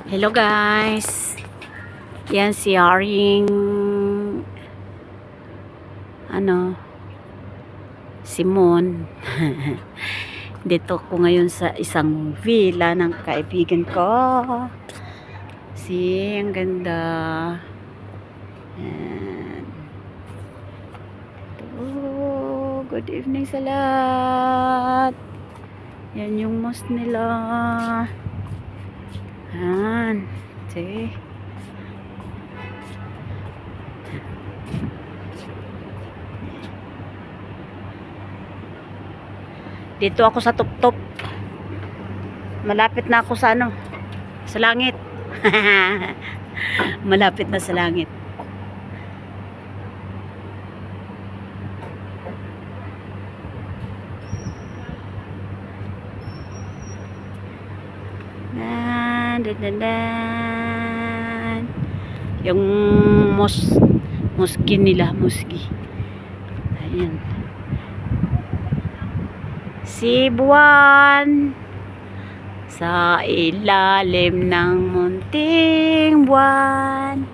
Hello guys. Yan si Haring Simon. Dito ko ngayon sa isang villa ng kaibigan ko. Ang ganda. Yan. Good evening sa lahat. Yan yung mosque nila. Yan. See? Dito ako sa tuptop. Malapit na ako sa sa langit. Malapit na sa langit. Dan. Yung mosque nila, mosque. Ayan. Si buwan sa ilalim ng munting buwan.